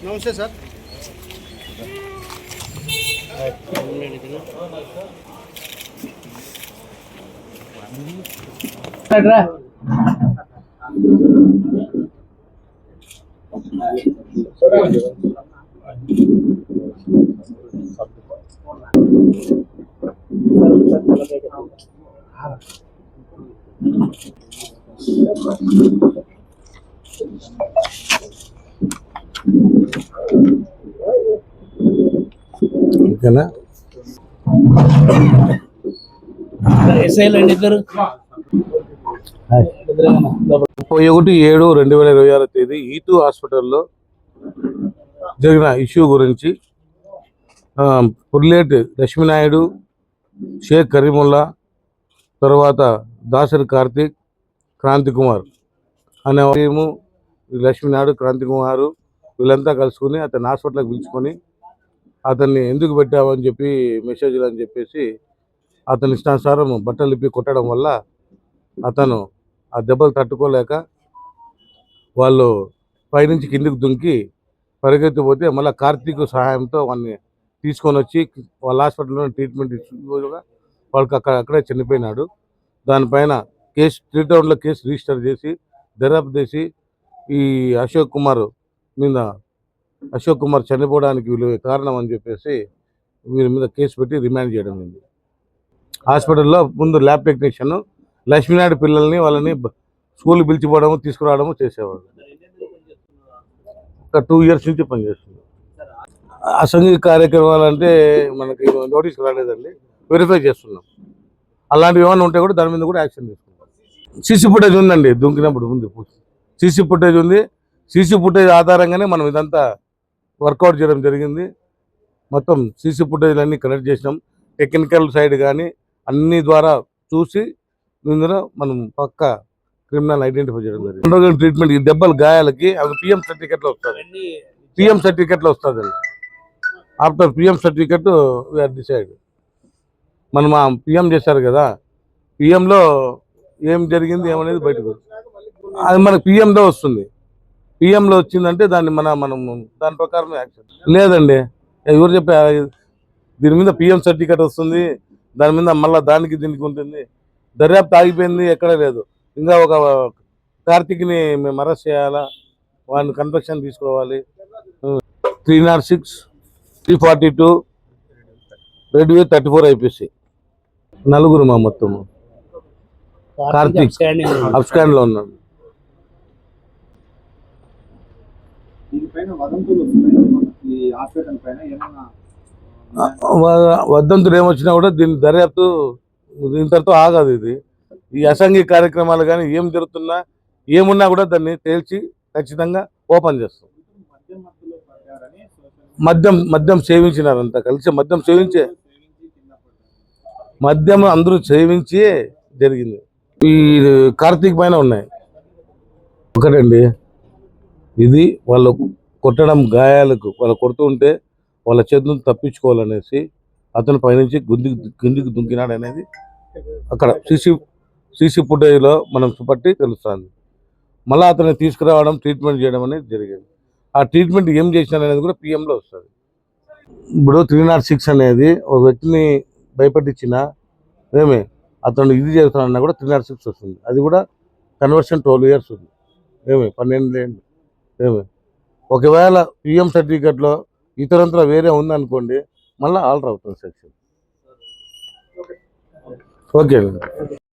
నమస్తే సార్. ఓకేనా? 31/7/2026 ఈటూ హాస్పిటల్లో జరిగిన ఇష్యూ గురించి పుర్లేటి లక్ష్మీనాయుడు, షేక్ కరీముల్లా, తర్వాత దాసరి కార్తీక్, క్రాంతి కుమార్ అనే టీము, లక్ష్మీనాయుడు, క్రాంతి కుమారు వీళ్ళంతా కలుసుకుని అతన్ని హాస్పిటల్కి పిలుచుకొని అతన్ని ఎందుకు పెట్టామని చెప్పి మెసేజ్లు అని చెప్పేసి అతని ఇష్టానుసారం బట్టలు ఇప్పి కొట్టడం వల్ల అతను ఆ దెబ్బలు తట్టుకోలేక వాళ్ళు పైనుంచి కిందికి దుంకి పరిగెత్తిపోతే మళ్ళీ కార్తీక్ సహాయంతో వాడిని తీసుకొని వచ్చి వాళ్ళ హాస్పిటల్లో ట్రీట్మెంట్ ఇచ్చుకోగా వాళ్ళకి అక్కడే చనిపోయినాడు. దానిపైన కేసు 3 టౌన్లో కేసు రిజిస్టర్ చేసి దర్యాప్తు చేసి ఈ అశోక్ కుమార్ చనిపోవడానికి వీళ్ళు కారణం అని చెప్పేసి వీరి మీద కేసు పెట్టి రిమాండ్ చేయడం అయింది. హాస్పిటల్లో ముందు ల్యాబ్ టెక్నీషియన్ లక్ష్మీనాయుడు పిల్లల్ని వాళ్ళని స్కూల్కి పిలిచిపోవడము తీసుకురావడము చేసేవాడు. ఒక 2 years నుంచి పనిచేస్తుంది. అసంఘిక కార్యక్రమాలు అంటే మనకి నోటీస్కి రాలేదండి, వెరిఫై చేస్తున్నాం. అలాంటివి ఏమైనా ఉంటే కూడా దాని మీద కూడా యాక్షన్ తీసుకుంటాం. సీసీ ఫుటేజ్ ఉందండి, దుంకినప్పుడు ఉంది సీసీ ఫుటేజ్ ఉంది. సీసీ ఫుటేజ్ ఆధారంగానే మనం ఇదంతా వర్కౌట్ చేయడం జరిగింది. మొత్తం సీసీ ఫుటేజ్ అన్నీ కలెక్ట్ చేసినాం. టెక్నికల్ సైడ్ కానీ అన్ని ద్వారా చూసి ఇందులో మనం పక్క క్రిమినల్ ఐడెంటిఫై చేయడం జరిగింది. ట్రీట్మెంట్ ఈ దెబ్బలు గాయాలకి అవి పిఎం సర్టిఫికెట్లో వస్తుంది. After PM certificate we are decide. మనం పిఎం చేశారు కదా, పిఎంలో ఏం జరిగింది ఏమనేది బయటకు అది మనకు పిఎంలో వస్తుంది. పిఎంలో వచ్చిందంటే దాన్ని మనం దాని ప్రకారం యాక్షన్ లేదండి. ఎవరు చెప్పా? దీని మీద పిఎం సర్టిఫికెట్ వస్తుంది, దాని మీద మళ్ళీ దీనికి ఉంటుంది. దర్యాప్తు ఆగిపోయింది, ఎక్కడ లేదు. ఇంకా ఒక కార్తీక్ని మేము అరెస్ట్ చేయాలా, వాడిని కన్ఫెక్షన్ తీసుకోవాలి. 306, 342 రెడ్వే 34 IPC 4 మా మొత్తము. కార్తీక్ అబ్స్కాండ్లో ఉన్నాడు. వదంతులు ఏమొచ్చినా కూడా దీని దర్యాప్తు ఇంతటితో ఆగదు. ఈ అసంఘిక కార్యక్రమాలు కానీ ఏం జరుగుతున్నా ఏమున్నా కూడా దాన్ని తేల్చి ఖచ్చితంగా ఓపెన్ చేస్తాం. మద్యం సేవించినారంతా కలిసి మద్యం అందరూ సేవించి జరిగింది. ఈ కార్తీక్ పైన ఉన్నాయి. ఒకటండి, ఇది వాళ్ళు కొట్టడం, గాయాలకు వాళ్ళు కొడుతూ ఉంటే వాళ్ళ చేతులను తప్పించుకోవాలనేసి అతను పైనుంచి కిందికి దుంకినాడు అనేది అక్కడ సీసీ ఫుటేజ్లో మనం పట్టి తెలుస్తుంది. మళ్ళీ అతన్ని తీసుకురావడం, ట్రీట్మెంట్ చేయడం అనేది జరిగింది. ఆ ట్రీట్మెంట్ ఏం చేసినాడు అనేది కూడా పిఎంలో వస్తుంది. ఇప్పుడు 306 అనేది ఒక వ్యక్తిని భయపట్టించిన అతను ఇది చేస్తానన్నా కూడా 306 వస్తుంది. అది కూడా కన్వర్షన్ 12 years ఉంది. 12 ఏళ్ళు. ఒకవేళ పిఎం సర్టిఫికెట్లో ఇతరంతా వేరే ఉందనుకోండి, మళ్ళీ ఆల్టర్ అవుతుంది సెక్షన్. ఓకే.